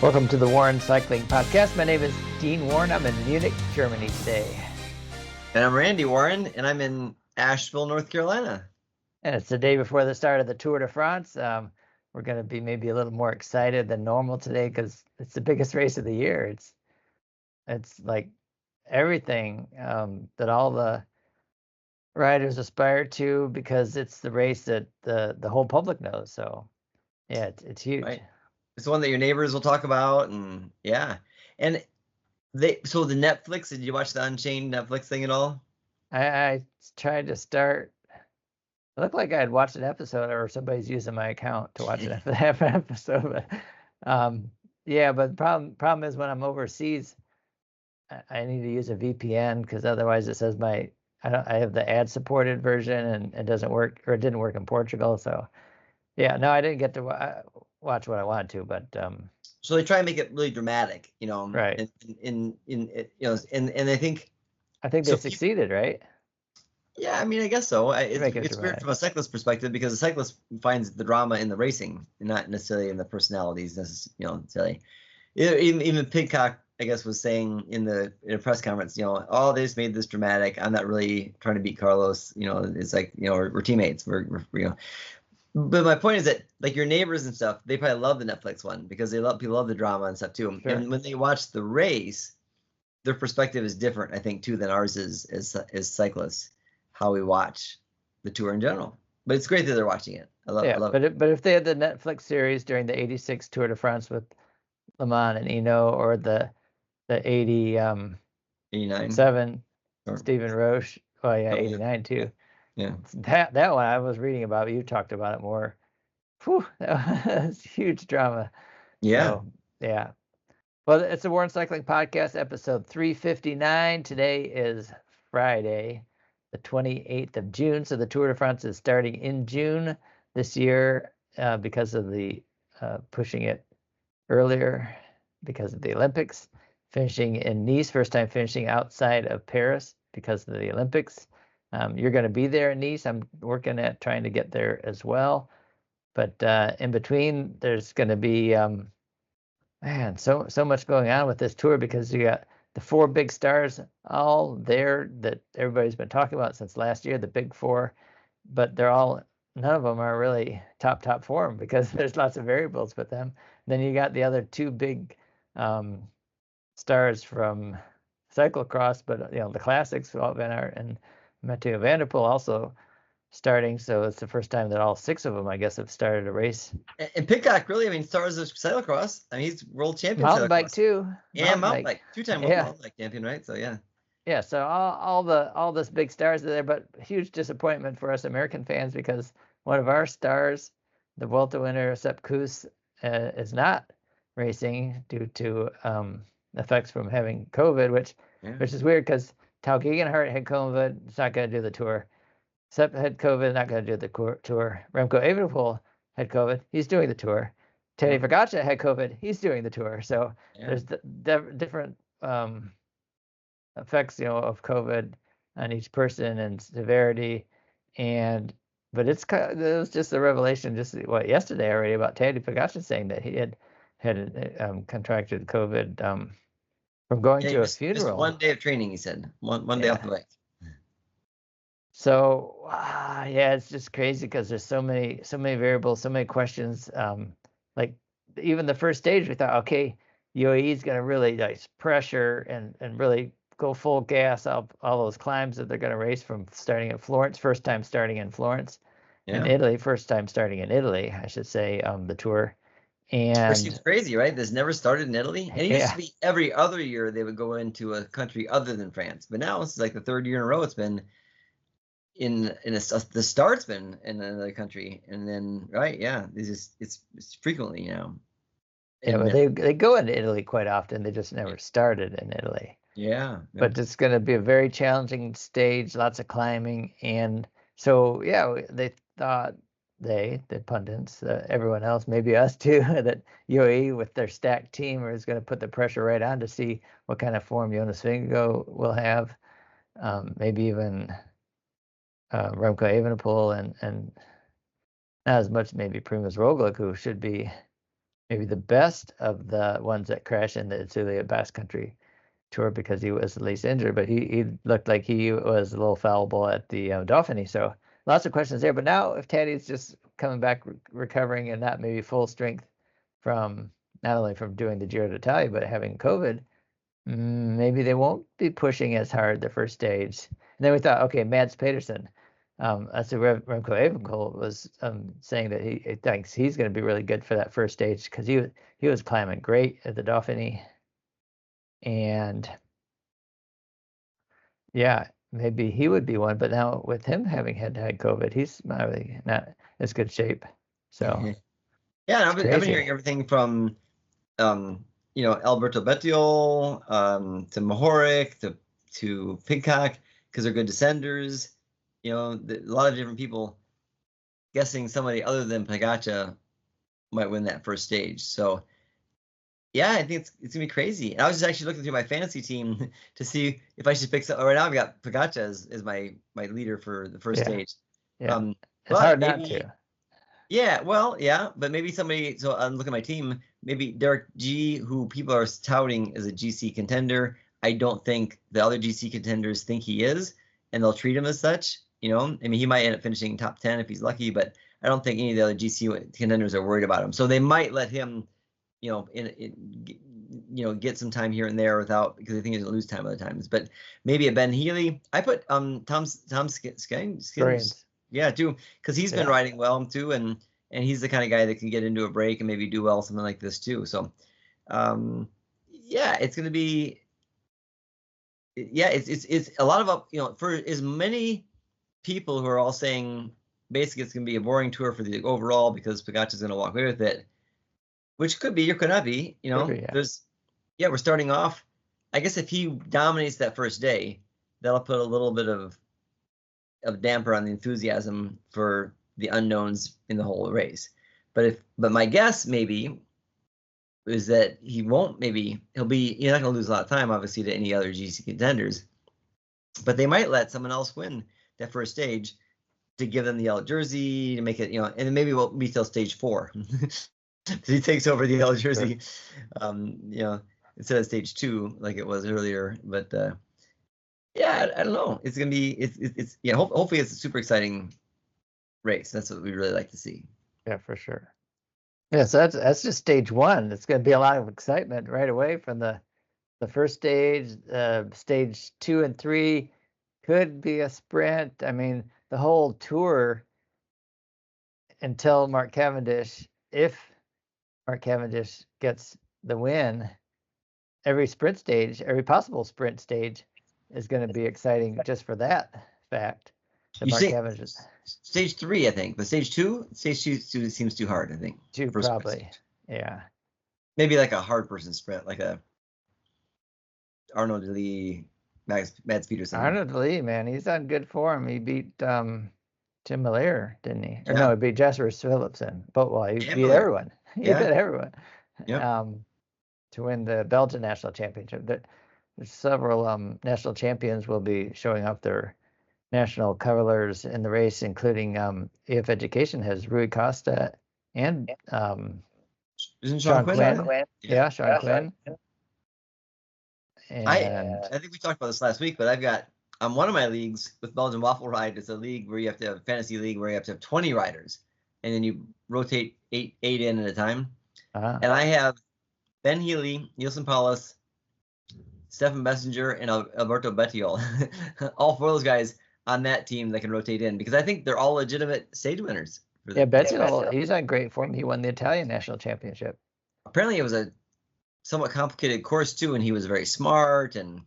Welcome to the Warren Cycling Podcast. My name is Dean Warren. I'm in Munich, Germany today. And I'm Randy Warren, and I'm in Asheville, North Carolina. And it's the day before the start of the Tour de France. We're going to be maybe a little more excited than normal today because it's the biggest race of the year. It's like everything that all the riders aspire to because it's the race that the whole public knows. So yeah, it's huge. Right. It's the one that your neighbors will talk about, and yeah. And so the Netflix, did you watch the Unchained Netflix thing at all? I tried to start. It looked like I had watched an episode, or somebody's using my account to watch an episode. But yeah, but the problem is when I'm overseas, I need to use a VPN because otherwise it says I have the ad supported version and it doesn't work, or it didn't work in Portugal. So yeah, no, I didn't get to watch what I wanted to, but So they try and make it really dramatic, right. And I think they so succeeded, right? Yeah, I mean, I guess so. Make it It's weird dramatic. from a cyclist perspective because the cyclist finds the drama in the racing, and not necessarily in the personalities. Necessarily. Even Pidcock, I guess, was saying in a press conference, oh, they just made this dramatic. I'm not really trying to beat Carlos. It's like, we're teammates. But my point is that, like, your neighbors and stuff, they probably love the Netflix one because people love the drama and stuff too. Sure. And when they watch the race, their perspective is different, I think, too, than ours is as cyclists. How we watch the Tour in general, but it's great that they're watching it. I love it. But if they had the Netflix series during the '86 Tour de France with Le Mans and Eno, or the 89 7 Stephen Roche. Oh yeah, 89 too. Yeah. That one I was reading about. You talked about it more. Whew, that was huge drama. Yeah. So, yeah. Well, it's the Warren Cycling Podcast, episode 359. Today is Friday, the 28th of June. So the Tour de France is starting in June this year because of the pushing it earlier because of the Olympics, finishing in Nice, first time finishing outside of Paris because of the Olympics. You're going to be there in Nice. I'm working at trying to get there as well. But in between, there's going to be, so much going on with this tour because you got the four big stars all there that everybody's been talking about since last year, the big four, but none of them are really top form because there's lots of variables with them. Then you got the other two big stars from cyclocross, but the classics, Wout van Aert and Mathieu van der Poel also starting. So it's the first time that all six of them, I guess, have started a race. And Pidcock, really, I mean, stars of cyclocross. I mean, he's world champion. Mountain bike too. And mountain bike, two-time world mountain bike champion, right? So yeah. Yeah, so all this big stars are there, but huge disappointment for us American fans because one of our stars, the Vuelta winner Sepp Kuss, is not racing due to effects from having COVID, which is weird because Tao Gegenhardt had COVID, it's not going to do the tour. Sepp had COVID, not going to do the tour. Remco Evenepoel had COVID, he's doing the tour. Tadej Pogačar had COVID, he's doing the tour. So there's different effects, of COVID on each person and severity, but it was just a revelation yesterday already about Tadej Pogačar saying that he had contracted COVID from going to a funeral. Just one day of training, he said. One day off the bike. So it's just crazy because there's so many variables, so many questions. Like even the first stage, we thought, okay, UAE is going to really pressure and really go full gas up all those climbs that they're going to race from starting at Florence, first time starting in Florence, in Italy, first time starting in Italy, I should say, the tour. And which seems crazy, right? This never started in Italy. And it used to be every other year they would go into a country other than France. But now it's like the third year in a row it's been the start's been in another country. And then, it's frequently now. Yeah, but they go into Italy quite often. They just never started in Italy. Yeah. But it's going to be a very challenging stage, lots of climbing. And so, they thought the pundits, everyone else, maybe us too, that UAE with their stacked team is going to put the pressure right on to see what kind of form Jonas Vingegaard will have. Maybe even Remco Evenepoel and not as much maybe Primož Roglič, who should be maybe the best of the ones that crashed in the Itzulia Bass Country Tour because he was the least injured, but he looked like he was a little fallible at the Dauphiny. So lots of questions there. But now if Taddy's just coming back, recovering and not maybe full strength from not only from doing the Giro d'Italia, but having COVID, maybe they won't be pushing as hard the first stage. And then we thought, okay, Mads Pedersen. That's what Remco Evenepoel was saying that he thinks he's going to be really good for that first stage because he was climbing great at the Dauphiny, and yeah, maybe he would be one. But now with him having had COVID, he's not really not as good shape. So yeah, it's I've been crazy. hearing everything from Alberto Bettiol to Mahoric to Pidcock because they're good descenders. A lot of different people guessing somebody other than Pogačar might win that first stage. So yeah, I think it's gonna be crazy. And I was just actually looking through my fantasy team to see if I should pick some. Right now, I've got Pogačar as my leader for the first stage. Yeah, it's But hard maybe, not to. yeah, well, yeah, but maybe somebody. So I'm looking at my team. Maybe Derek G, who people are touting as a GC contender. I don't think the other GC contenders think he is, and they'll treat him as such. I mean, he might end up finishing top 10 if he's lucky, but I don't think any of the other GC contenders are worried about him. So they might let him, get some time here and there without, because I think he's gonna lose time other times. But maybe a Ben Healy. I put Tom Skins, yeah, too, because he's been riding well too, and he's the kind of guy that can get into a break and maybe do well something like this too. So, yeah, it's gonna be, yeah, it's a lot of for as many people who are all saying basically it's gonna be a boring tour for the overall because Pogačar's gonna walk away with it, which could be or could not be. We're starting off. I guess if he dominates that first day, that'll put a little bit of damper on the enthusiasm for the unknowns in the whole race. But my guess maybe is that he won't. Maybe he's not going to lose a lot of time, obviously, to any other GC contenders. But they might let someone else win that first stage to give them the yellow jersey to make it, and then maybe we'll be till stage 4. He takes over the yellow jersey, instead of stage 2 like it was earlier. But yeah, I don't know. It's gonna be it's hopefully it's a super exciting race. That's what we really like to see. Yeah, for sure. Yeah, so that's just stage 1. It's going to be a lot of excitement right away from the first stage. Stage 2 and 3 could be a sprint. I mean, the whole tour until Mark Cavendish, if Mark Cavendish gets the win, every possible sprint stage is going to be exciting just for that fact. That Mark Cavendish. Stage 3, I think, but stage 2 seems too hard. I think. 2 probably, yeah. Maybe like a hard person sprint, like a Arnaud Lee, Mads Pedersen. Arnaud Lee, man, he's on good form. He beat Tim Miller, didn't he? Or no, he beat Jasper Philipsen. But he beat everyone. He beat everyone. To win the Belgian national championship. There's several national champions will be showing off their national colors in the race, including EF Education has Rui Costa and isn't Sean Quinn? Yeah, Sean Quinn. And I think we talked about this last week, but I've got one of my leagues with Belgian Waffle Ride. It's a league where you have to have a fantasy league where you have to have 20 riders, and then you rotate eight in at a time. And I have Ben Healy, Nielsen Paulus, Stefan Messenger, and Alberto Bettiol. All 4 of those guys on that team that can rotate in, because I think they're all legitimate stage winners. Bettiol, he's on great form. He won the Italian national championship. Apparently, it was a somewhat complicated course too, and he was very smart and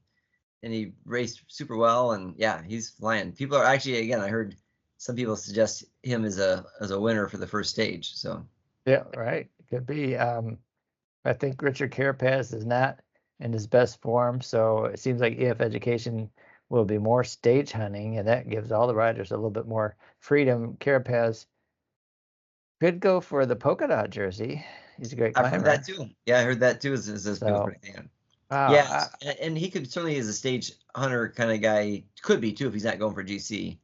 he raced super well. And yeah, he's flying. People are actually, again, I heard some people suggest him as a winner for the first stage. So yeah, right, could be. I think Richard Carapaz is not in his best form, so it seems like EF Education will be more stage hunting, and that gives all the riders a little bit more freedom. Carapaz could go for the polka dot jersey. He's a great climber. I've heard that too. Yeah, I heard that too. Wow. Yeah, and he could certainly, as a stage hunter kind of guy, could be too if he's not going for GC.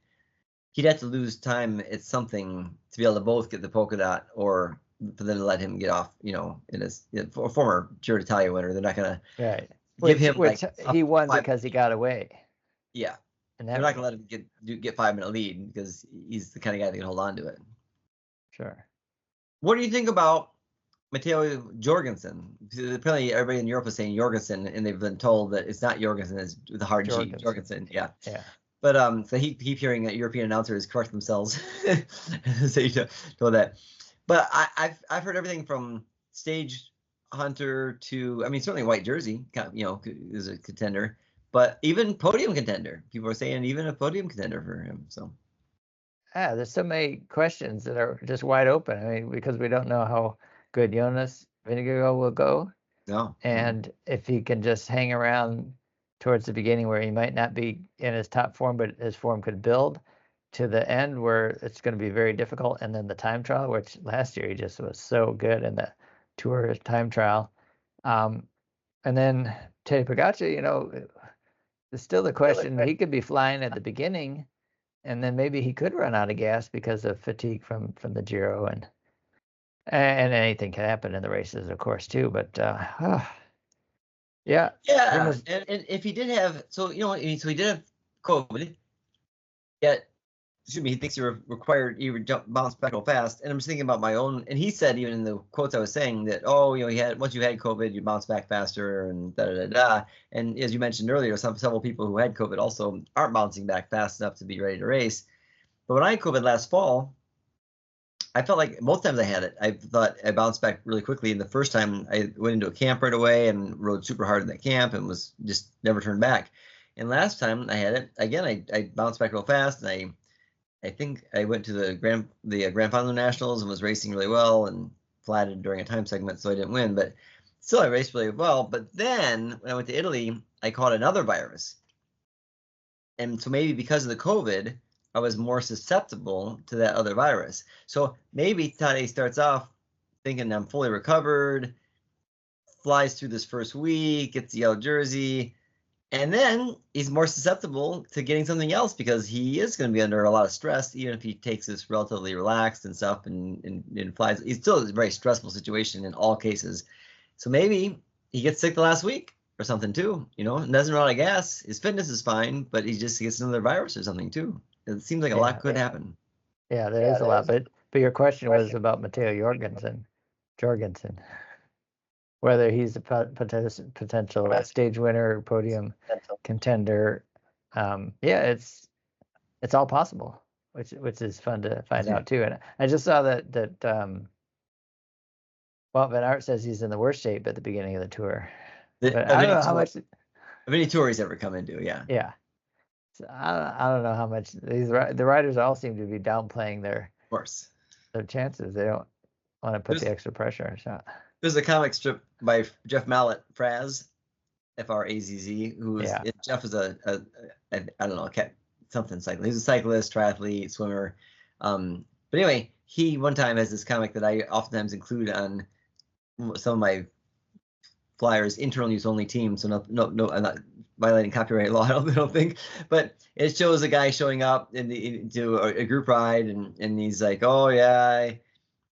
He'd have to lose time at something to be able to both get the polka dot or for them to let him get off. In his for a former Giro d'Italia winner, they're not gonna Right. give him Which like he won five. because he got away. Yeah, And they're that, not gonna let him get 5-minute lead because he's the kind of guy that can hold on to it. sure. What do you think about Matteo Jorgensen? Apparently, everybody in Europe is saying Jorgensen, and they've been told that it's not Jorgensen, it's the hard G. Jorgensen, yeah. Yeah. But so he keep hearing that European announcers correct themselves. So you told that. But I've heard everything from stage hunter to, I mean, certainly white jersey, is a contender, but even podium contender. People are saying even a podium contender for him. So Yeah, there's so many questions that are just wide open. I mean, because we don't know how good Jonas Vingegaard will go, no. and if he can just hang around towards the beginning where he might not be in his top form, but his form could build to the end where it's going to be very difficult, and then the time trial, which last year he just was so good in the Tour time trial, and then Teddy Pogacar, it's still the question. He could be flying at the beginning, and then maybe he could run out of gas because of fatigue from the Giro, and anything can happen in the races, of course, too. But yeah, Yeah, and if he did have, so so he did have COVID, yet excuse me, he thinks you're required, you would bounce back real fast. And I'm just thinking about my own, and he said even in the quotes I was saying that, he had, once you had COVID, you bounce back faster and da da da da. And as you mentioned earlier, several people who had COVID also aren't bouncing back fast enough to be ready to race. But when I had COVID last fall, I felt like most times I had it, I thought I bounced back really quickly. And the first time I went into a camp right away and rode super hard in that camp and was just never turned back. And last time I had it, again, I bounced back real fast, and I think I went to the Grand Final Nationals and was racing really well and flatted during a time segment, so I didn't win. But still, I raced really well. But then when I went to Italy, I caught another virus, and so maybe because of the COVID, I was more susceptible to that other virus. So maybe Tade starts off thinking I'm fully recovered, flies through this first week, gets the yellow jersey, and then he's more susceptible to getting something else because he is going to be under a lot of stress, even if he takes this relatively relaxed and stuff and flies. It's still a very stressful situation in all cases. So maybe he gets sick the last week or something too, and doesn't run out of gas. His fitness is fine, but he just gets another virus or something too. It seems like a lot could happen. Yeah, there is a lot. But your question was about Matteo Jorgensen, whether he's a potential stage winner, podium contender. Yeah, it's all possible, which is fun to find out too. And I just saw that Van Aert says he's in the worst shape at the beginning of the Tour. But I don't know how much of any tour he's ever come into. Yeah. Yeah. So I don't know how much the riders all seem to be downplaying their chances. They don't want to put the extra pressure. So there's a comic strip by Jeff Mallett, Fraz, Frazz, Jeff is a I don't know, something cyclist. He's a cyclist, triathlete, swimmer. But anyway, he one time has this comic that I oftentimes include on some of my flyers, internal use only team. So no, I'm not violating copyright law, I don't think. But it shows a guy showing up into a group ride, and he's like, oh yeah,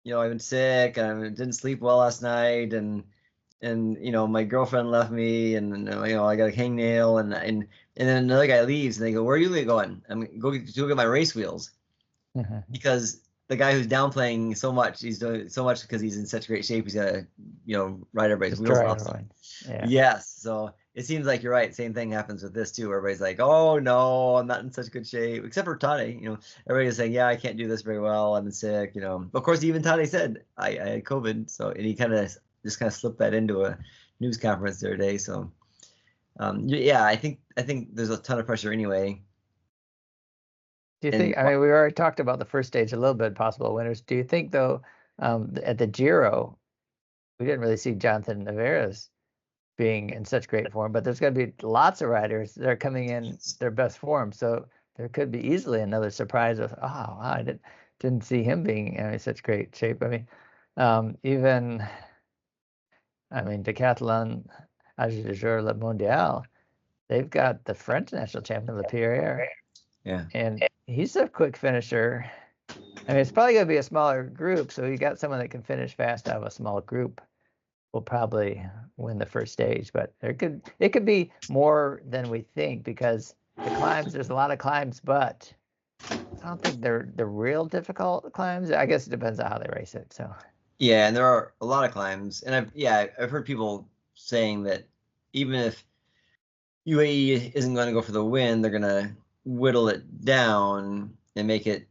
I've been sick, I didn't sleep well last night, and my girlfriend left me, and I got a hangnail, and then another guy leaves, and they go, where are you going? I'm going to go get my race wheels. Because the guy who's downplaying so much, he's doing so much because he's in such great shape, he's got to ride everybody's wheels off. Yes, so it seems like you're right. Same thing happens with this too. Everybody's like, oh no, I'm not in such good shape, except for Tade. Everybody's saying, yeah, I can't do this very well, I've been sick. Of course, even Tade said I had COVID, so, and he kind of slipped that into a news conference the other day. So yeah, I think there's a ton of pressure anyway. Do you think, I mean, we already talked about the first stage a little bit, possible winners. Do you think, though, at the Giro, we didn't really see Jonathan Navarez being in such great form, but there's going to be lots of riders that are coming in their best form. So there could be easily another surprise of, oh, wow, I didn't see him being in such great shape. I mean, Decathlon, Âge du Jour Le Mondial, they've got the French national champion, Le Pierre. Yeah. And he's a quick finisher. I mean, it's probably going to be a smaller group, so you got someone that can finish fast out of a small group will probably win the first stage. But it could be more than we think because the climbs, there's a lot of climbs, but I don't think they're the real difficult climbs. I guess it depends on how they race it. So Yeah, and there are a lot of climbs, and I've heard people saying that even if UAE isn't going to go for the win, they're going to whittle it down and make it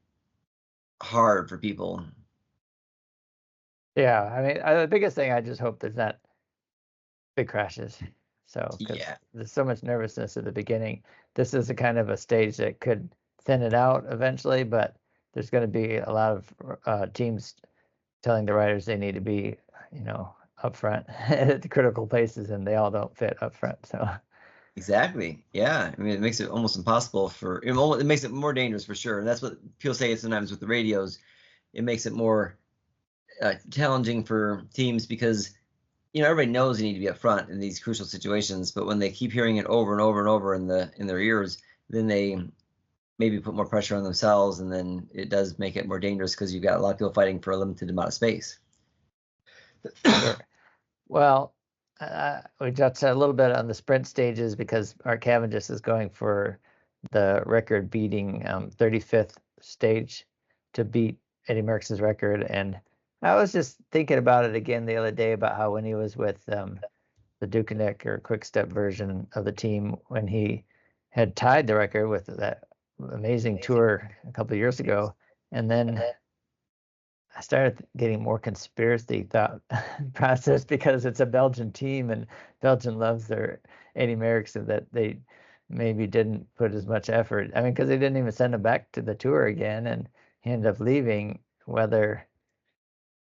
hard for people. yeah, I mean, the biggest thing I just hope there's not big crashes. So because Yeah, there's so much nervousness at the beginning, this is a kind of a stage that could thin it out eventually, but there's going to be a lot of teams telling the riders they need to be, up front at the critical places, and they all don't fit up front. So exactly. Yeah, I mean, it makes it almost impossible it makes it more dangerous for sure. And that's what people say sometimes with the radios. It makes it more challenging for teams because everybody knows they need to be up front in these crucial situations, but when they keep hearing it over and over and over in their ears, then they maybe put more pressure on themselves, and then it does make it more dangerous because you've got a lot of people fighting for a limited amount of space. sure. Well, we just said a little bit on the sprint stages because Art Cavendish is going for the record-beating 35th stage to beat Eddie Merckx's record. And I was just thinking about it again the other day about how when he was with the Ducanic or Quick Step version of the team, when he had tied the record with that amazing tour a couple of years ago, and then I started getting more conspiracy thought process because it's a Belgian team and Belgium loves their Eddie Merckx, and that they maybe didn't put as much effort. I mean, because they didn't even send him back to the tour again, and he ended up leaving. Whether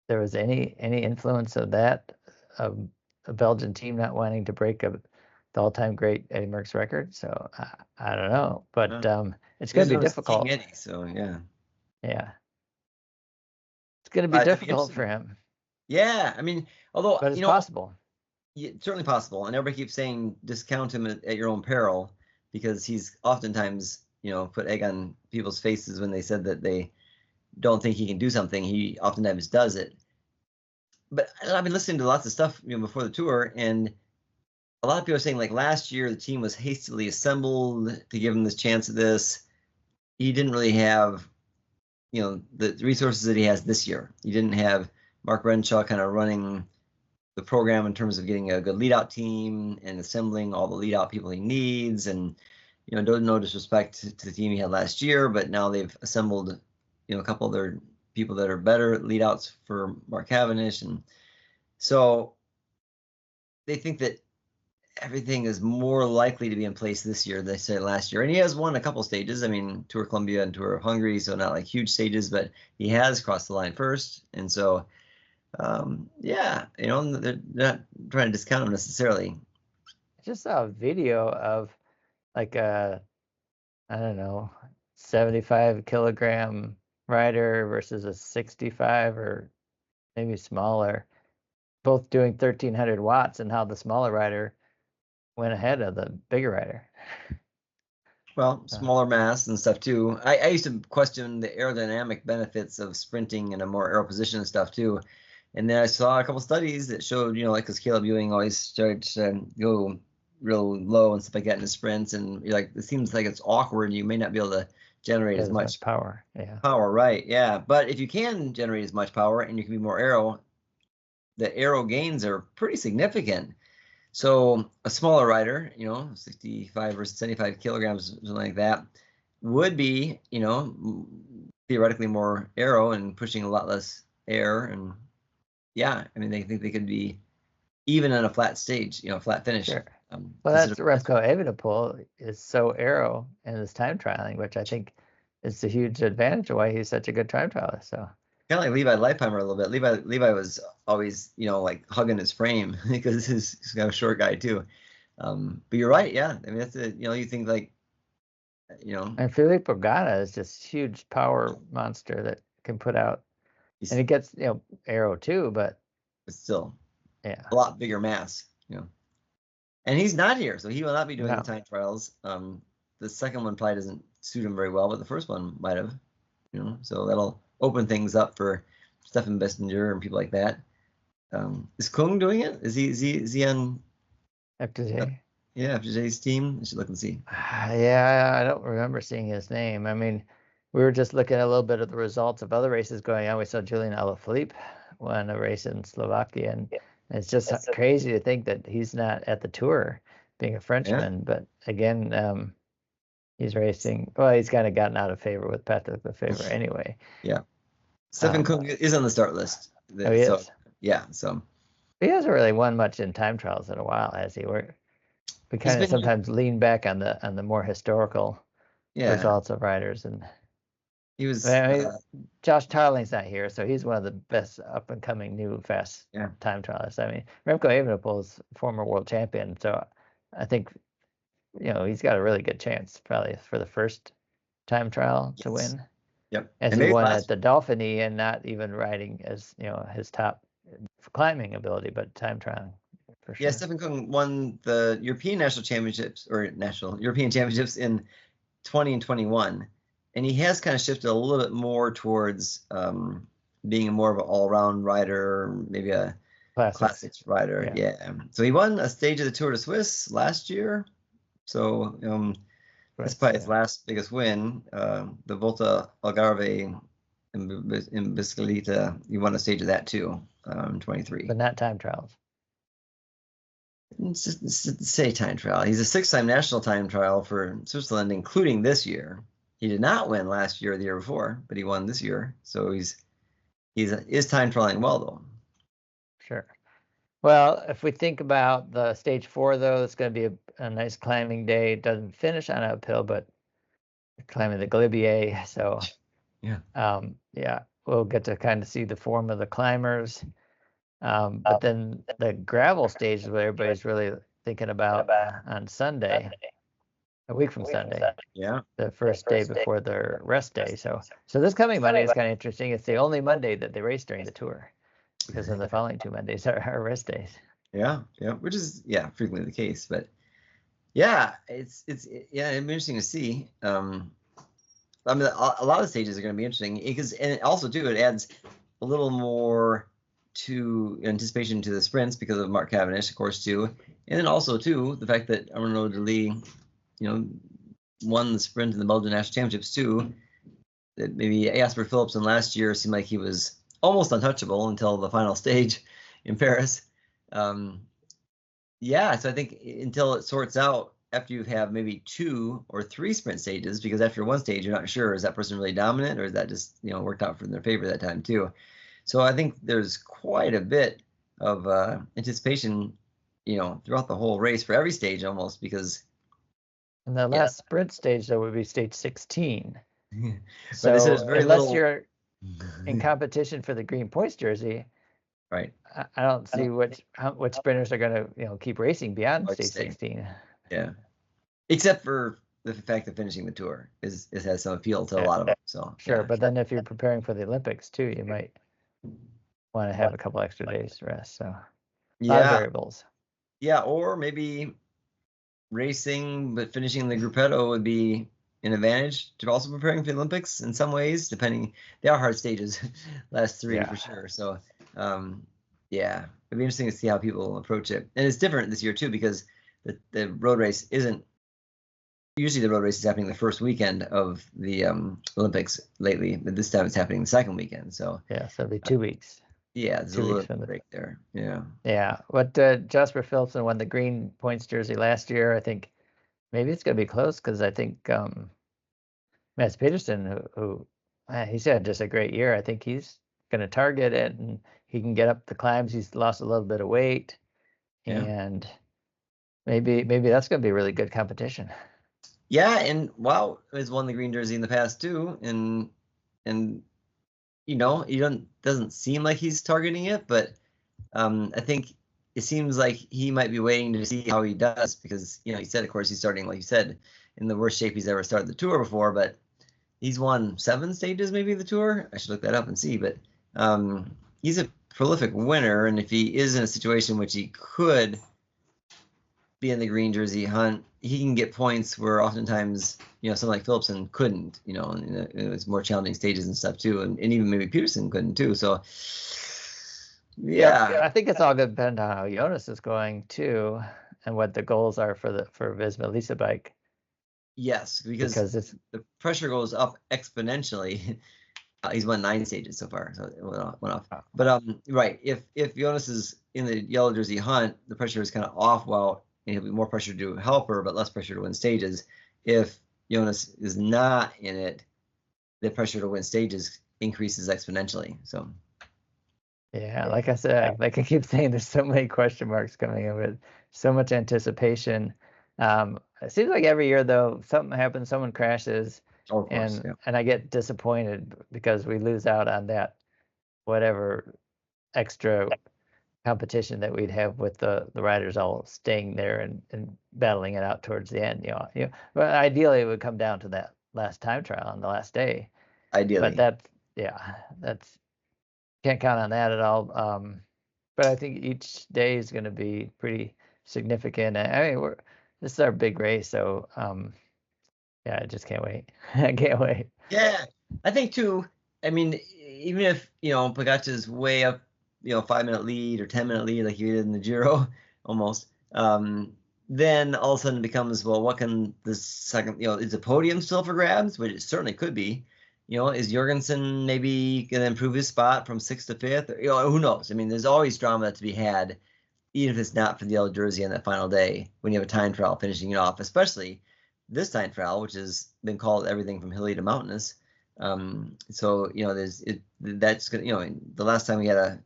there was any influence of that, a Belgian team not wanting to break the all-time great Eddie Merckx record. So I don't know, but it's going to be difficult. King Eddie, so yeah. Yeah. It's going to be difficult for him. Yeah, I mean, although but it's possible. It's certainly possible, and everybody keeps saying discount him at your own peril because he's oftentimes put egg on people's faces when they said that they don't think he can do something. He oftentimes does it. But I've been listening to lots of stuff before the tour, and a lot of people are saying like last year the team was hastily assembled to give him this chance at this. He didn't really have the resources that he has this year. He didn't have Mark Renshaw kind of running the program in terms of getting a good lead out team and assembling all the lead out people he needs. And no disrespect to the team he had last year, but now they've assembled a couple of their people that are better lead outs for Mark Cavendish, and so they think that everything is more likely to be in place this year than they said last year. And he has won a couple stages. I mean, Tour of Colombia and Tour of Hungary, so not like huge stages, but he has crossed the line first. And so, yeah, they're not trying to discount him necessarily. I just saw a video of like I don't know, 75 kilogram rider versus a 65 or maybe smaller, both doing 1300 watts, and how the smaller rider went ahead of the bigger rider. Well, smaller mass and stuff too. I used to question the aerodynamic benefits of sprinting in a more aero position and stuff too. And then I saw a couple studies that showed, like, because Caleb Ewing always starts to go real low and stuff like that in the sprints, and you're like, it seems like it's awkward, and you may not be able to generate as much power. Yeah. Power, right? Yeah, but if you can generate as much power and you can be more aero, the aero gains are pretty significant. So a smaller rider, 65 or 75 kilograms, something like that, would be, theoretically more aero and pushing a lot less air. And yeah, I mean, they think they could be even on a flat stage, flat finish. Sure. Well, that's Remco Evenepoel is so aero in his time trialing, which I think is a huge advantage of why he's such a good time trialer. So kind of like Levi Leipheimer a little bit. Levi was always, like hugging his frame because he's kind of a short guy too. But you're right. Yeah. I mean, that's you think like, And Philippe Ogata is just huge power monster that can put out, and he gets, aero too, but still yeah, a lot bigger mass, and he's not here, so he will not be doing the time trials. The second one probably doesn't suit him very well, but the first one might have, so that'll open things up for Stefan Bessinger and people like that. Is Kung doing it? Is he on FJ? Yeah, FJ's team? I should look and see. Yeah, I don't remember seeing his name. I mean, we were just looking at a little bit of the results of other races going on. We saw Julian Alaphilippe won a race in Slovakia, and it's just crazy to think that he's not at the Tour, being a Frenchman. But again, he's racing. Well, he's kind of gotten out of favor with Patrick Lefevre anyway. Yeah. Stefan Kung is on the start list. He is? Yeah, so. He hasn't really won much in time trials in a while, has he? We kind of sometimes lean back on the more historical results of riders, and he was. Josh Tarling's not here, so he's one of the best up and coming new fast time trialists. I mean, Remco Evenepoel is former world champion, so I think he's got a really good chance probably for the first time trial to win. Yep. As he won at the Dauphiny, and not even riding as his top climbing ability, but time trialing. For sure. Yeah, Stefan Kung won the European National Championships European Championships in 20 and 21, and he has kind of shifted a little bit more towards being more of an all-round rider, maybe a classics rider. Yeah. So he won a stage of the Tour de Suisse last year. So that's probably his last biggest win. The Volta Algarve in Bicicleta, he won a stage of that too, 23. But not time trials. Say time trial. He's a 6-time national time trial for Switzerland, including this year. He did not win last year or the year before, but he won this year. So he's time trialing well, though. Sure. Well, if we think about the stage 4, though, it's going to be a nice climbing day. It doesn't finish on uphill, but climbing the Galibier. So we'll get to kind of see the form of the climbers. But then the gravel stage is what everybody's really thinking about on Sunday, a week from Sunday. Yeah. The first day before their rest day. So this coming Monday is kind of interesting. It's the only Monday that they race during the Tour, because then the following 2 Mondays are rest days. Yeah, which is frequently the case. But it's it'd be interesting to see. I mean, a lot of stages are going to be interesting and also too, it adds a little more to anticipation to the sprints because of Mark Cavendish, of course, too, and then also too the fact that Arnaud de Lee, won the sprint in the Belgian National Championships too. That maybe Jasper Philipsen last year seemed like he was almost untouchable until the final stage in Paris. So I think until it sorts out after you have maybe 2 or 3 sprint stages, because after one stage you're not sure, is that person really dominant, or is that just worked out for their favor that time too. So I think there's quite a bit of anticipation, throughout the whole race for every stage almost, because. And the last sprint stage, though, would be stage 16. So unless you're in competition for the green points jersey, right? I don't see what sprinters are going to keep racing beyond stage 16. Yeah, except for the fact that finishing the Tour has some appeal to a lot of them. So sure, but then if you're preparing for the Olympics too, you might want to have a couple extra days rest. So a lot of variables. Yeah, or maybe racing but finishing the Gruppetto would be an advantage to also preparing for the Olympics in some ways, depending. They are hard stages, last 3 for sure. So it'd be interesting to see how people approach it. And it's different this year too, because the road race isn't usually, the road race is happening the first weekend of the Olympics lately, but this time it's happening the second weekend. So it'll be 2 weeks. There's a little break there. Yeah. But Jasper Philipsen won the green points jersey last year. I think maybe it's going to be close, because I think Mads Pedersen, who he's had just a great year, I think he's going to target it, and he can get up the climbs. He's lost a little bit of weight, and maybe that's going to be a really good competition. Yeah, and Wow has won the green jersey in the past too, and doesn't seem like he's targeting it, but I think it seems like he might be waiting to see how he does, because he said, of course, he's starting, like you said, in the worst shape he's ever started the Tour before, but he's won 7 stages maybe of the Tour. I should look that up and see, but he's a prolific winner, and if he is in a situation which he could be in the green jersey hunt, he can get points where oftentimes, someone like Phillipson couldn't, and it was more challenging stages and stuff too, and even maybe Peterson couldn't too. So, yeah, I think it's all going to depend on how Jonas is going too, and what the goals are for Visma Lisa bike. Yes, because the pressure goes up exponentially. He's won 9 stages so far, so it went off. Oh. But right, if Jonas is in the yellow jersey hunt, the pressure is kind of off. Well, and he'll be more pressure to help her, but less pressure to win stages. If Jonas is not in it, the pressure to win stages increases exponentially. So. Yeah, like I said, like I keep saying, there's so many question marks coming in with so much anticipation. It seems like every year though, something happens, someone crashes, Of course, and I get disappointed because we lose out on that whatever extra competition that we'd have with the riders all staying there and battling it out towards the end. But ideally it would come down to that last time trial on the last day. Ideally. But that's can't count on that at all. But I think each day is going to be pretty significant. I mean, this is our big race, so yeah, I just can't wait. I can't wait. Yeah, I think too. I mean, even if Pogacar's way up, 5-minute lead or 10-minute lead like he did in the Giro, almost. Then all of a sudden it becomes, well, what can the second? Is the podium still for grabs? Which it certainly could be. Is Jorgensen maybe going to improve his spot from 6th to 5th? Or, who knows? I mean, there's always drama to be had, even if it's not for the yellow jersey on that final day when you have a time trial finishing it off, especially this time trial, which has been called everything from hilly to mountainous. So that's good. The last time we had a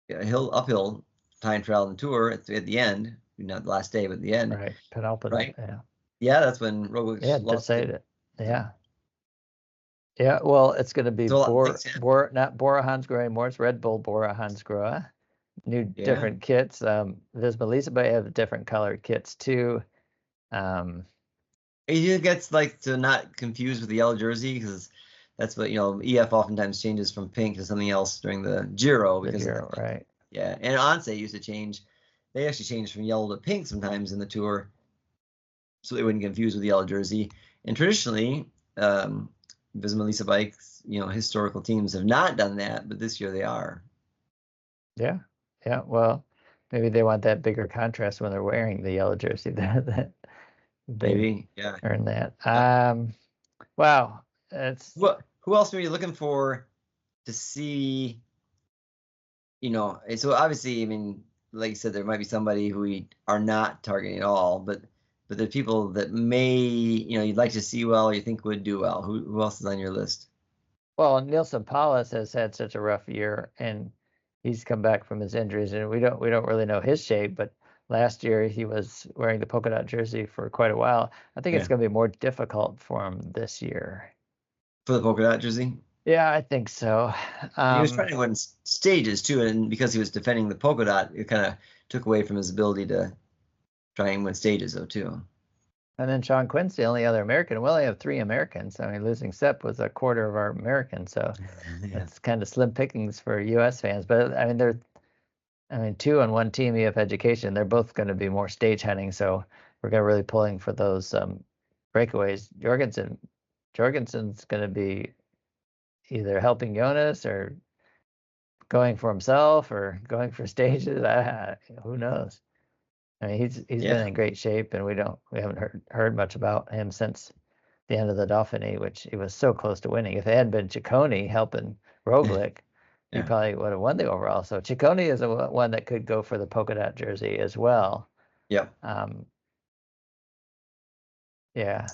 uphill time trial in the Tour at the end, not the last day, but the end. Right, penultimate. Right. Yeah. Yeah, that's when Roglic lost it. Yeah. Yeah, well, it's going to be not Bora Hansgrohe anymore. It's Red Bull Bora Hansgrohe. New different kits. Visma Lisa Bay have different colored kits too. He gets to not confused with the yellow jersey because that's what EF oftentimes changes from pink to something else during the Giro right. Yeah, and Once used to change. They actually changed from yellow to pink sometimes in the Tour, so they wouldn't confuse with the yellow jersey. And traditionally, Visma Lisa bikes, historical teams have not done that, but this year they are. Yeah. Well, maybe they want that bigger contrast when they're wearing the yellow jersey. That maybe, yeah, earn that. Wow, it's who else are you looking for to see? So obviously, I mean, like you said, there might be somebody who we are not targeting at all, but there are people that may, you'd like to see well, or you think would do well. Who else is on your list? Well, Nilsson Paulus has had such a rough year, and he's come back from his injuries, and we don't really know his shape, but last year he was wearing the polka dot jersey for quite a while. I think it's going to be more difficult for him this year. For the polka dot jersey? Yeah, I think so. He was trying to win stages too, and because he was defending the polka dot, it kind of took away from his ability to try and win stages, though, too. And then Sean Quinn's the only other American. We only have 3 Americans. I mean, losing Sepp was a quarter of our Americans, so it's kind of slim pickings for U.S. fans. But I mean, 2 on one team, EF Education. They're both going to be more stage hunting, so we're going to really pulling for those breakaways. Jorgensen's going to be either helping Jonas or going for himself or going for stages. Who knows? I mean, he's been in great shape, and we haven't heard much about him since the end of the Dauphiné, which he was so close to winning. If it hadn't been Ciccone helping Roglic, he probably would have won the overall. So Ciccone is one that could go for the polka dot jersey as well. Yeah. Yeah.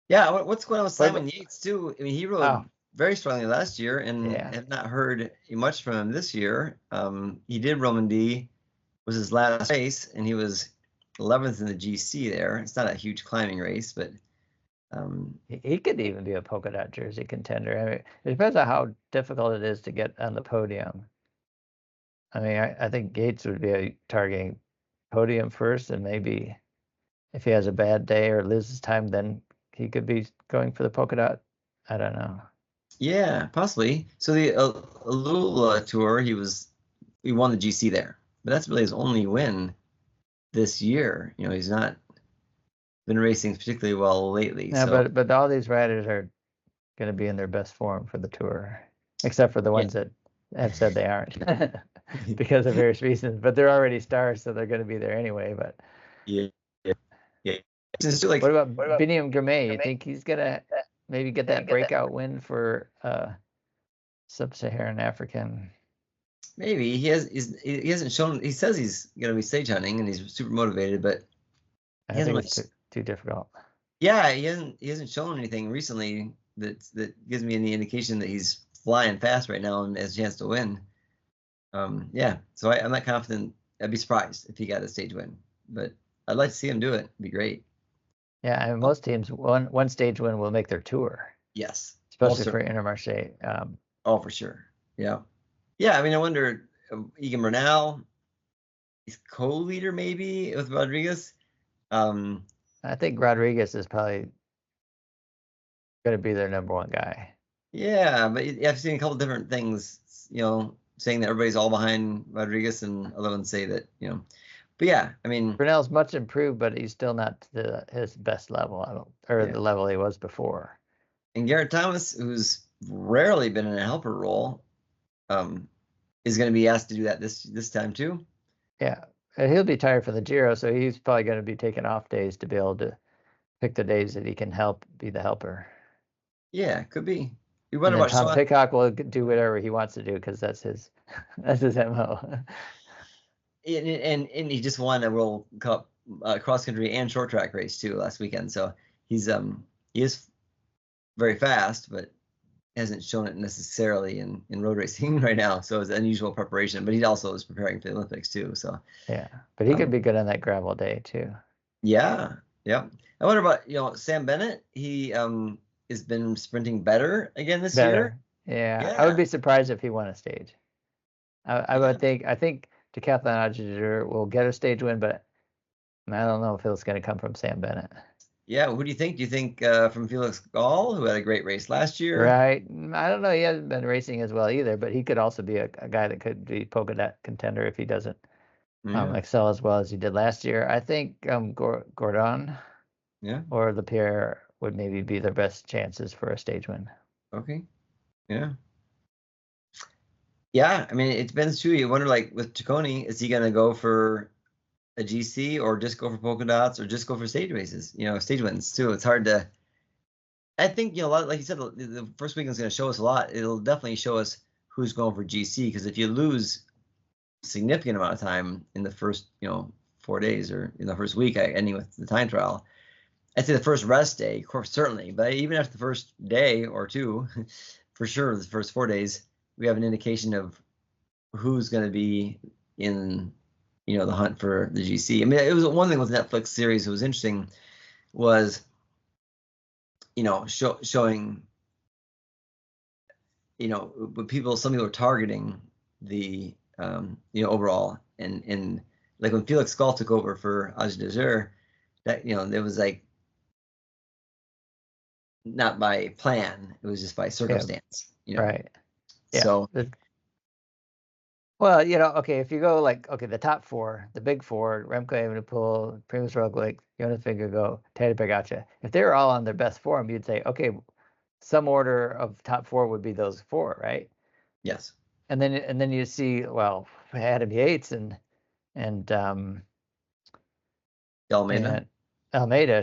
Yeah. What's going on with Simon Yates too? I mean, he rode very strongly last year, and have not heard much from him this year. He did Romandy, was his last race, and he was 11th in the GC there. It's not a huge climbing race, but he could even be a polka dot jersey contender. I mean, it depends on how difficult it is to get on the podium. I mean, I think Yates would be targeting podium first, and maybe if he has a bad day or loses time, then he could be going for the polka dot. I don't know. Yeah, possibly. So the Alula Tour, he won the GC there, but that's really his only win this year. He's not been racing particularly well lately. Yeah, So but all these riders are going to be in their best form for the tour, except for the yeah, ones that have said they aren't because of various reasons. But they're already stars, so they're going to be there anyway. But yeah, yeah, yeah. Just like what about Biniam Girmay? You think he's gonna maybe get that breakout win for sub-Saharan African? maybe he hasn't shown. He says he's gonna be stage hunting and he's super motivated, but he I hasn't think really. it's too difficult. Yeah, he hasn't shown anything recently that gives me any indication that he's flying fast right now and has a chance to win. Yeah, so I'm not confident. I'd be surprised if he got a stage win, but I'd like to see him do it. It'd be great. Yeah, I mean, most teams one stage win will make their tour, Yes, especially most for certainly. Intermarché. Oh, for sure. Yeah, yeah. I mean, I wonder. Egan Bernal, he's co-leader maybe with Rodriguez. Um, I think Rodriguez is probably going to be their number one guy. yeah, but I've seen a couple different things. Saying that everybody's all behind Rodriguez, and other ones say that. But yeah, I mean, Brunel's much improved, but he's still not to his best level. I don't, or yeah. the level he was before. And Garrett Thomas, who's rarely been in a helper role, um, is going to be asked to do that this time too. Yeah, and he'll be tired for the Giro, so he's probably going to be taking off days to be able to pick the days that he can help be the helper. Yeah, could be. We And wonder then about Tom Sean. Pidcock will do whatever he wants to do because that's his that's his MO. And he just won a World Cup cross country and short track race too last weekend. So he is very fast, but hasn't shown it necessarily in road racing right now. So it's unusual preparation. But he also is preparing for the Olympics too. So Yeah, but he could um, be good on that gravel day too. yeah, yeah. I wonder about Sam Bennett. He has been sprinting better again this year. Better. Yeah, I would Yeah, be surprised if he won a stage. I yeah, would think I think Decathlon Agitator will get a stage win, but I don't know if it's going to come from Sam Bennett. yeah. Who do you think? Do you think from Felix Gall, who had a great race last year? Right. I don't know. He hasn't been racing as well either, but he could also be a guy that could be polka dot contender if he doesn't Yeah, excel as well as he did last year. I think Gordon yeah. or Lapierre would maybe be their best chances for a stage win. Okay, yeah. Yeah, I mean, it depends too. You wonder, like with Ciccone, is he going to go for a GC or just go for polka dots or just go for stage races? Stage wins too. It's hard to. I think a lot, like you said, the first weekend's going to show us a lot. It'll definitely show us who's going for GC because if you lose a significant amount of time in the first 4 days or in the first week, ending with the time trial, I'd say the first rest day, of course, certainly, but even after the first day or two, for sure, the first 4 days, we have an indication of who's going to be in the hunt for the GC. I mean, it was one thing with Netflix series that was interesting was showing some people were targeting the overall and like when Felix Gall took over for Age d'Azur, that it was like not by plan, it was just by Yeah, circumstance. right. Yeah. So Well, okay, if you go the top four, the big four, Remco Evenepoel, Primoz Roglic, Jonas Vingegaard, Tadej Pogačar, if they were all on their best form, you'd say, okay, some order of top four would be those four, right? yes, And then you see, well, Adam Yates and Almeida. and Almeida,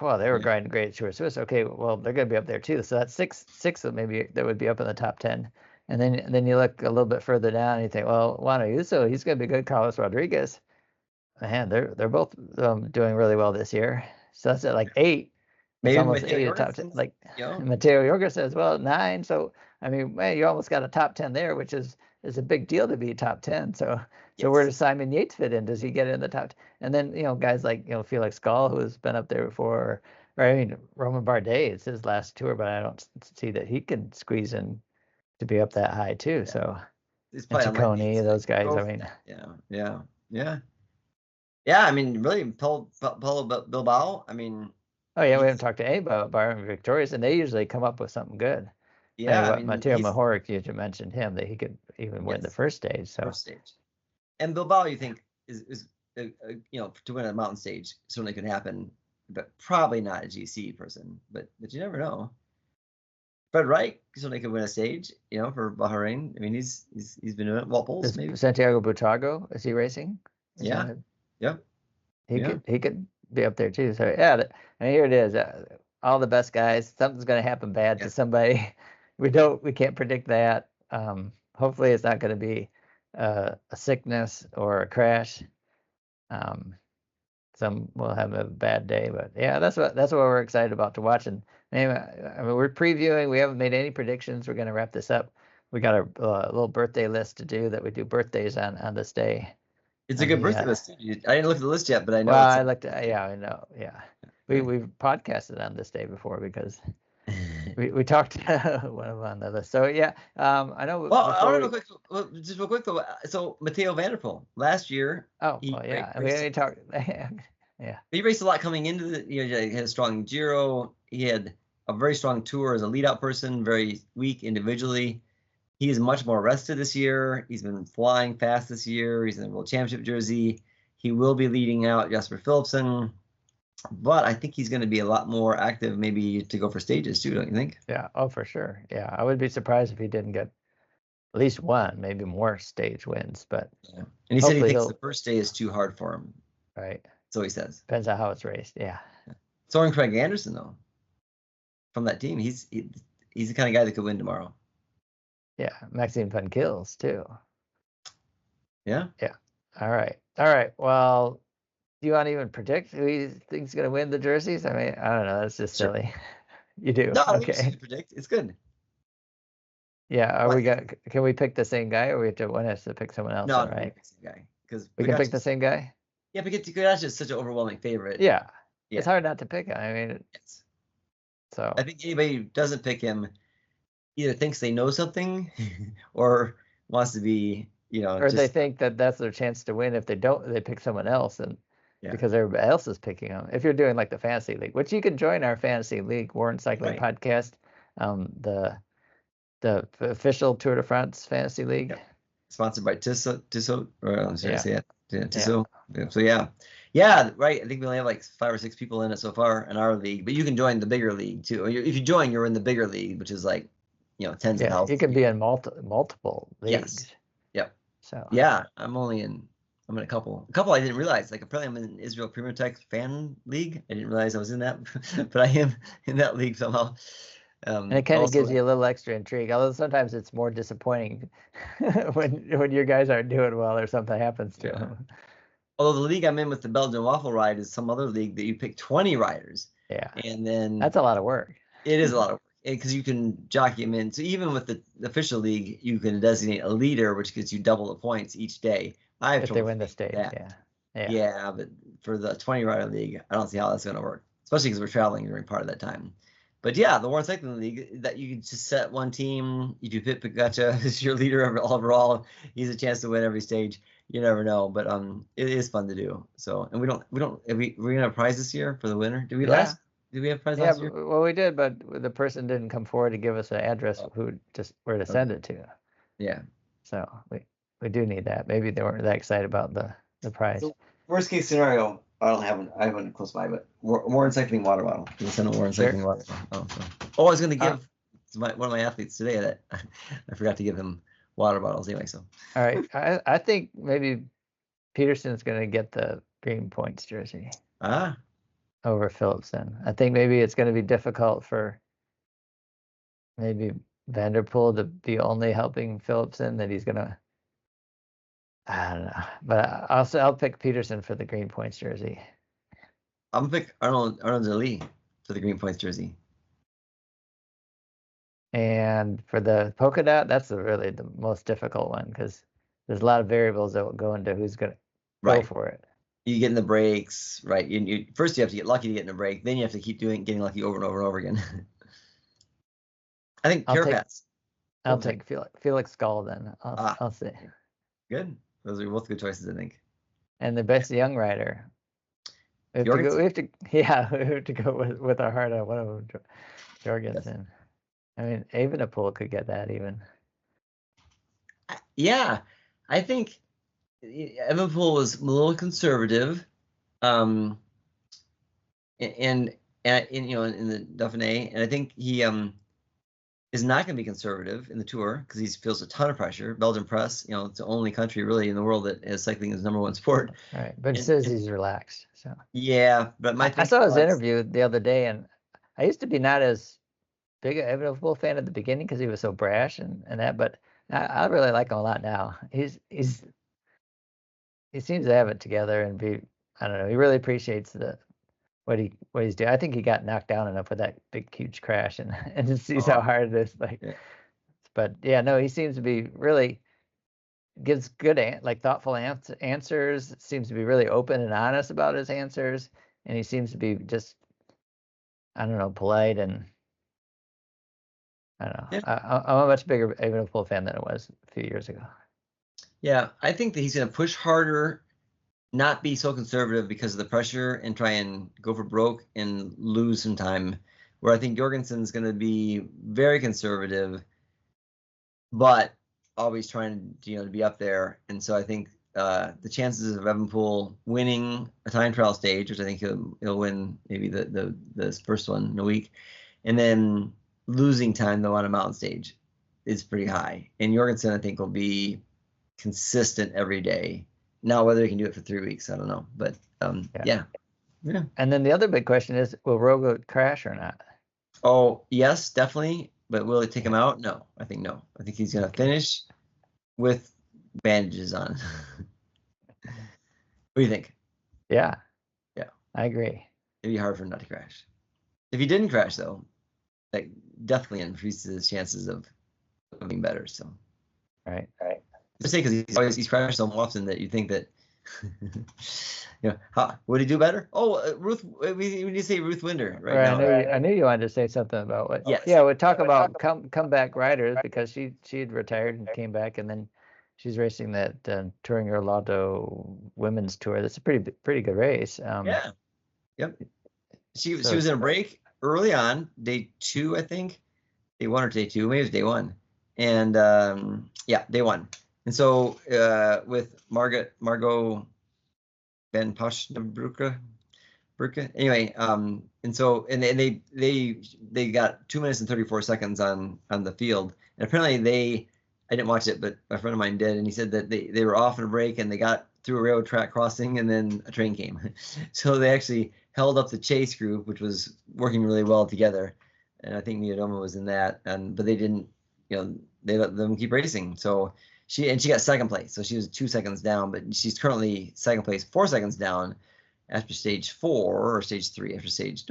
wow, they were Yeah. grinding great at Tour Swiss. Okay, well, they're going to be up there too. So that's six that maybe that would be up in the top 10. And then you look a little bit further down and you think, well, Juan Ayuso, he's going to be good. Carlos Rodriguez, man, they're both doing really well this year. So that's at like 8. It's Maybe almost Matteo 8 at top 10. Jorgensen's, Like Matteo Jorgensen as well, 9. So I mean, man, you almost got a top 10 there, which is a big deal to be top 10. So where yes, does Simon Yates fit in? Does he get in the top 10? And then guys like Felix Gall, who has been up there before, or I mean Roman Bardet, it's his last tour, but I don't see that he can squeeze in to be up that high too. yeah. So It's and probably unlikely Ciccone, to those guys. go I for mean, that. Yeah, yeah, yeah. Yeah, I mean, really, Paulo Bilbao. I mean, oh yeah, we haven't he's talked to anybody about Byron Victorious, and they usually come up with something good. I mean, yeah. I what mean, Mateo he's Mahoric, you just mentioned him, that he could even win the yes, first stage. So first stage. And Bilbao, you think is to win a mountain stage certainly could happen. but probably not a GC person. But you never know. Fred Wright certainly could win a stage, for Bahrain. I mean, he's been doing it. Walpole's maybe. Santiago Butago, is he racing? Yeah. Yep. He could be up there too. So yeah, and here it is. All the best guys. Something's going to happen bad to somebody. We can't predict that. Hopefully, it's not going to be a sickness or a crash. Some will have a bad day, but yeah, that's what we're excited about to watch. And anyway, I mean, we're previewing. We haven't made any predictions. We're going to wrap this up. We got a little birthday list to do that we do birthdays on this day. It's a good birthday list. I didn't look at the list yet, but I know. Well, I looked at. Yeah, I know. Yeah, we've podcasted on this day before because we talked one of them on the list. So yeah, I know. Well, I want to just real quick though. So Matteo Van der Poel last year. Oh, well, yeah. We already talked. Yeah. He raced a lot coming into the. He had a strong Giro. He had a very strong tour as a lead-out person. Very weak individually. He is much more rested this year. He's been flying fast this year. He's in the World Championship jersey. He will be leading out Jasper Philipsen. But I think he's going to be a lot more active maybe to go for stages too, don't you think? Yeah. Oh, for sure. Yeah. I would be surprised if he didn't get at least one, maybe more stage wins. But yeah. And he said he thinks the first day is too hard for him. Right. So he says. Depends on how it's raced. Yeah. So in Craig Anderson, though, from that team, he's the kind of guy that could win tomorrow. Yeah, Maxime Van Gils too. Yeah. Yeah. All right. Well, do you want to even predict who you think's going to win the jerseys? I mean, I don't know. That's just silly. You do. No, okay. Predict. It's good. Yeah. Can we pick the same guy, or we have to one has to pick someone else? No, right? Pick the same guy because we can pick the same guy. Yeah, because Kaga's just such an overwhelming favorite. Yeah. It's hard not to pick him. I mean, so I think anybody who doesn't pick him either thinks they know something or wants to be, or they think that that's their chance to win if they pick someone else, and because everybody else is picking them. If you're doing like the fantasy league, which you can join our fantasy league, Warren Cycling Podcast, the official Tour de France fantasy league, sponsored by Tissot, or should I say it? Yeah, Tissot. Yeah. So yeah, right. I think we only have like 5 or 6 people in it so far in our league, but you can join the bigger league too. If you join, you're in the bigger league, which is like tens of thousands. You can be in multiple leagues. Yes. Yep. So yeah, I'm in a couple. I didn't realize. Like apparently I'm in Israel Premier Tech fan league. I didn't realize I was in that, but I am in that league somehow. And it kind of gives you a little extra intrigue. Although sometimes it's more disappointing when your guys aren't doing well or something happens to them. Although the league I'm in with the Belgian Waffle Ride is some other league that you pick 20 riders. Yeah. And then that's a lot of work. It is a lot of work because you can jockey them in. So even with the official league, you can designate a leader, which gets you double the points each day. If they win the stage, yeah. But for the 20 rider league, I don't see how that's going to work, especially because we're traveling during part of that time. But yeah, the Warren Cycling League, that you can just set one team. You do pick Pagacha as your leader overall. He's a chance to win every stage. You never know, but it is fun to do. So, and we're gonna have a prize this year for the winner. Did we have a prize last year? Well, we did, but the person didn't come forward to give us an address where to send it to. Yeah. So we do need that. Maybe they weren't that excited about the prize. So worst case scenario, I have one close by, but Warren Cycling water bottle. You can send a Warren Cycling water bottle. I was going to give one of my athletes today that I forgot to give him water bottles anyway. So. All right, I think maybe Peterson's going to get the Green Points jersey. Over Philipsen. I think maybe it's going to be difficult for maybe Van der Poel to be only helping Philipsen, that he's going to. I don't know, but I'll pick Peterson for the Green Points jersey. I'm gonna pick Arnold Delis for the Green Points jersey. And for the polka dot, that's really the most difficult one because there's a lot of variables that will go into who's gonna go for it. You get in the breaks, right? First you have to get lucky to get in a break, then you have to keep getting lucky over and over and over again. I think Carapaz. I'll take Felix Gall then. I'll say. Good. Those are both good choices, I think. And the best young rider. We have to go with our heart on one of them, Jorgensen. Yes. I mean, Evenepoel could get that even. Yeah, I think Evenepoel was a little conservative. and in in the Dauphiné, and I think he is not going to be conservative in the Tour because he feels a ton of pressure. Belgian press, it's the only country really in the world that has cycling as number one sport. Right, but he says he's relaxed. So yeah, but I saw his interview the other day, and I used to be not as big a Evanpool fan at the beginning because he was so brash and that, but I really like him a lot now. He seems to have it together and I don't know, he really appreciates what he's doing. I think he got knocked down enough with that big huge crash and just sees how hard it is. But yeah, no, he seems to be really gives good thoughtful answers. Seems to be really open and honest about his answers, and he seems to be just I don't know, polite and I don't know. Yeah. I'm a much bigger Evanpool fan than I was a few years ago. Yeah, I think that he's going to push harder, not be so conservative because of the pressure, and try and go for broke and lose some time. Where I think Jorgensen's going to be very conservative, but always trying to be up there. And so I think the chances of Evanpool winning a time trial stage, which I think he'll win maybe the first one in a week, and then losing time though on a mountain stage is pretty high. And Jorgensen I think will be consistent every day. Now whether he can do it for 3 weeks, I don't know. But yeah. And then the other big question is, will Rogo crash or not? Oh yes, definitely. But will it take him out? No, I think no. I think he's gonna finish with bandages on. What do you think? Yeah, I agree. It'd be hard for him not to crash. If he didn't crash though, that definitely increases his chances of being better. So right. Just say because he's crashed so often that you think that would he do better? Oh, Ruth, we need to say Ruth Winder right now. I knew you wanted to say something about what. Yes. Yeah, we talk about comeback riders because she had retired and came back, and then she's racing that Touring Lotto Women's Tour. That's a pretty good race. Yeah. Yep. She was in a break early on, day 2, I think. Day 1 or day 2, maybe it was day 1. And day 1. And so with Margot Ben Pashnabruka, anyway, and they got 2 minutes and 34 seconds on the field, and apparently I didn't watch it, but a friend of mine did, and he said that they were off on a break and they got through a railroad track crossing, and then a train came, so they actually held up the chase group, which was working really well together, and I think Neodoma was in that, but they didn't, they let them keep racing, so. She got second place, so she was 2 seconds down, but she's currently second place, 4 seconds down after stage 4 or stage 3 after stage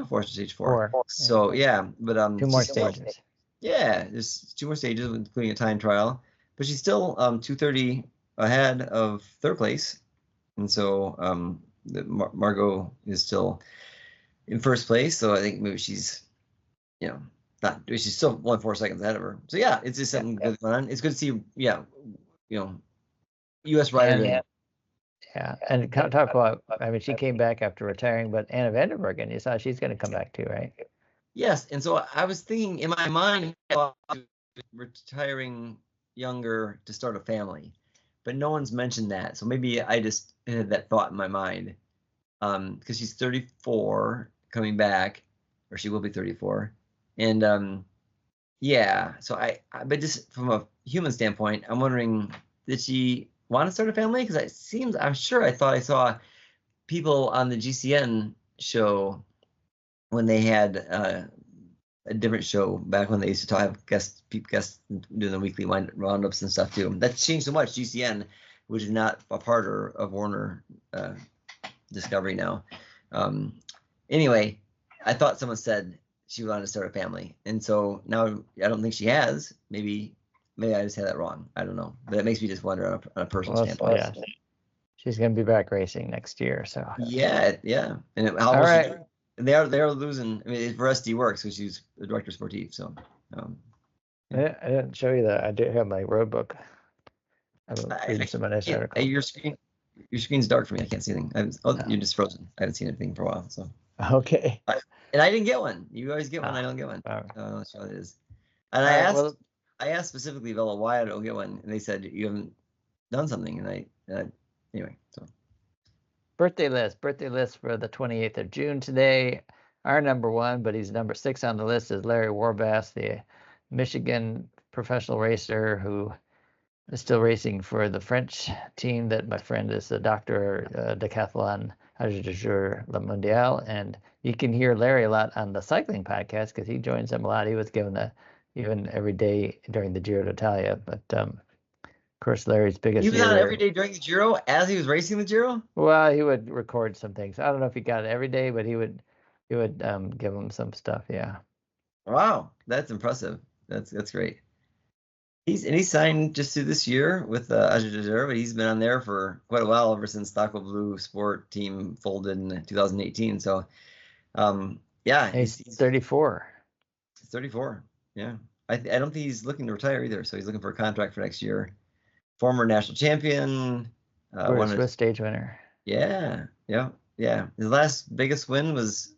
4. So yeah, but 2 more stages. Yeah, there's 2 more stages, including a time trial, but she's still 2:30 ahead of third place, and so Margot is still in first place. So I think maybe she's she's still 4 seconds ahead of her. So yeah, it's just something good going on. It's good to see U.S. rider. Yeah, and talk about, I mean, she came back after retiring, but Anna Vandenbergen, you saw she's going to come back too, right? Yes, and so I was thinking in my mind about retiring younger to start a family, but no one's mentioned that. So maybe I just had that thought in my mind, because she's 34 coming back, or she will be 34, and so but just from a human standpoint, I'm wondering, did she want to start a family? Because I thought I saw people on the GCN show when they had a different show back when they used to have guests doing the weekly roundups and stuff too. That's changed so much. GCN, which is not a part of Warner Discovery now. Anyway, I thought someone said she wanted to start a family, and so now I don't think she has. Maybe I just had that wrong. I don't know, but it makes me just wonder on a personal standpoint. Yeah. She's going to be back racing next year, so. Yeah. And all right. And they are losing. I mean, for SD Works, so she's the director sportif. So. I didn't show you that. I do have my road book. I'm reading some of nice articles. Your screen's dark for me. I can't see anything. You're just frozen. I haven't seen anything for a while. So. Okay. And I didn't get one. You always get one. I don't get one. Right. That's what it is. And I asked specifically Vela why I don't get one, and they said you haven't done something. And anyway. So. Birthday list for the 28th of June today. our number one, but he's number 6 on the list, is Larry Warbass, the Michigan professional racer who is still racing for the French team that my friend is the doctor decathlon de jour le mondial. And you can hear Larry a lot on the cycling podcast because he joins them a lot. He was given even every day during the Giro d'Italia. But of course, Larry's biggest He was year on every day during the Giro as he was racing the Giro? Well, he would record some things. I don't know if he got it every day, but he would give him some stuff. Yeah. Wow, that's impressive. That's great. He's signed just through this year with Ajay, but he's been on there for quite a while, ever since Taco Blue Sport team folded in 2018. So, yeah, He's 34. He's 34. Yeah, I don't think he's looking to retire either. So he's looking for a contract for next year. Former national champion, Swiss stage winner. Yeah. His last biggest win was,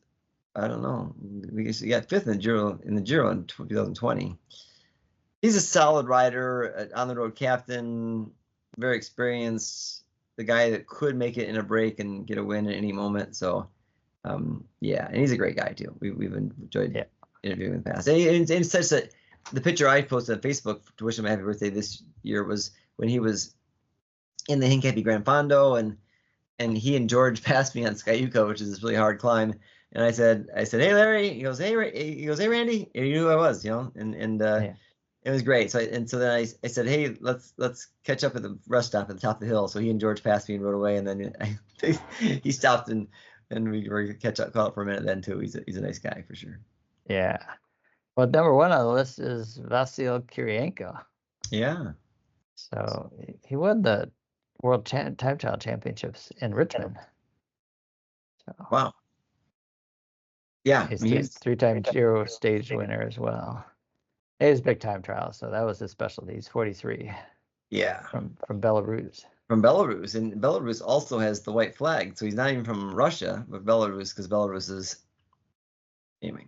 I don't know, he got 5th in the Giro in 2020. He's a solid rider, on the road captain, very experienced, the guy that could make it in a break and get a win at any moment. So, yeah, and he's a great guy too. We've enjoyed interviewing in the past. And such that the picture I posted on Facebook to wish him a happy birthday this year was when he was in the Hincapie Gran Fondo, and he and George passed me on Skyuka, which is this really hard climb. And I said, hey Larry. He goes, hey Randy. And he knew who I was, and it was great. So then I said, hey, let's catch up at the rest stop at the top of the hill. So he and George passed me and rode away, and then he stopped and we were caught up for a minute then too. He's a nice guy for sure. Yeah. Well, number 1 on the list is Vasil Kirienko. Yeah. So he won the World Time Trial Championships in Richmond. So, wow. Yeah. He's 3-time Giro stage winner as well. It was big time trial, so that was his specialty. He's 43. Yeah. From Belarus. From Belarus, and Belarus also has the white flag, so he's not even from Russia, but Belarus, because Belarus is, anyway,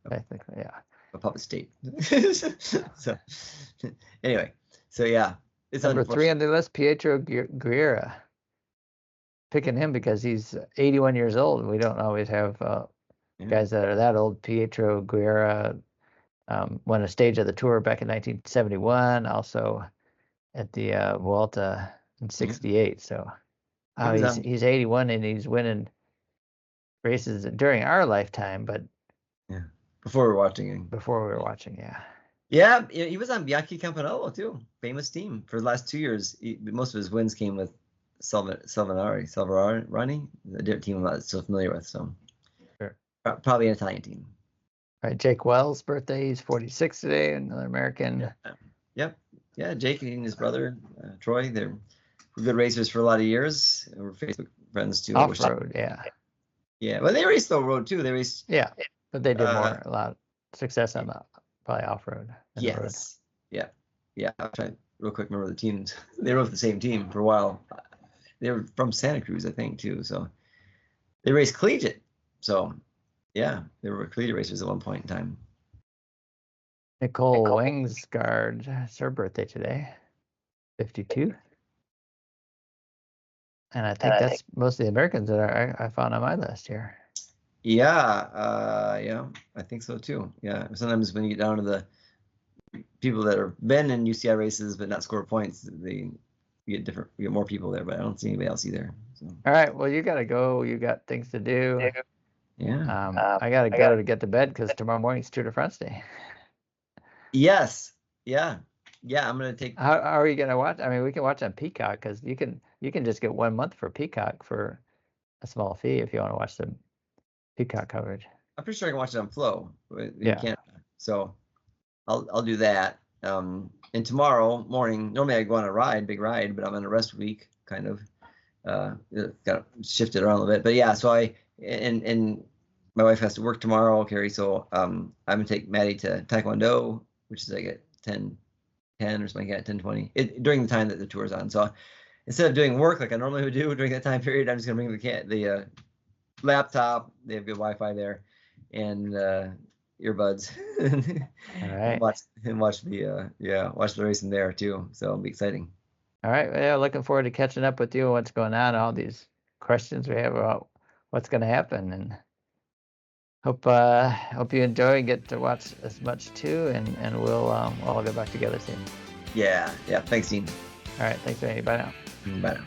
technically, yeah, a puppet state. So, anyway, so yeah, it's number 3 on the list, Pietro Guerra. Picking him because he's 81 years old. We don't always have guys that are that old. Pietro Guerra won a stage of the Tour back in 1971, also at the Vuelta in 68. So he's 81 and he's winning races during our lifetime, but before we were watching. Yeah, he was on Bianchi Campanello too, famous team for the last 2 years. Most of his wins came with Salvarani, the team I'm not so familiar with. So sure. Probably an Italian team. All right, Jake Wells' birthday. He's 46 today, another American. Yep. Yeah, Jake and his brother, Troy, they're good racers for a lot of years. We're Facebook friends too. Off-road, yeah. Yeah, well, they raced the road too. They raced. Yeah, but they did a lot of success on probably off-road. Yes. Yeah. I'll try real quick remember the teams. They rode the same team for a while. They were from Santa Cruz, I think, too. So they raced collegiate. So, yeah, they were collegiate racers at one point in time. Nicole Wengsgaard, it's her birthday today, 52. And I think that's most of the Americans that I found on my list here. Yeah, I think so too. Yeah, sometimes when you get down to the people that have been in UCI races but not score points, you get more people there, but I don't see anybody else either. So. All right, well, you got to go. You got things to do. Yeah. I got to go to get to bed because tomorrow morning's Tour de France Day. Yes. Yeah. I'm gonna take. How are you gonna watch? I mean, we can watch on Peacock because you can just get 1 month for Peacock for a small fee if you want to watch the Peacock coverage. I'm pretty sure I can watch it on Flow. You can't. So I'll do that. And tomorrow morning, normally I go on a big ride, but I'm on a rest week, kind of. Got shifted around a little bit, but yeah. So and my wife has to work tomorrow, Carrie. So I'm gonna take Maddie to Taekwondo, which is like at 10 or something like that, 10:20 during the time that the tour's on. So instead of doing work like I normally would do during that time period, I'm just gonna bring the laptop. They have good Wi-Fi there, and earbuds. All right. Watch the racing there too. So it'll be exciting. All right. Yeah, looking forward to catching up with you on what's going on, all these questions we have about what's going to happen, and Hope you enjoy and get to watch as much too, and we'll all get back together soon. Yeah. Thanks, Dean. All right, thanks, Randy. Bye now. Bye now.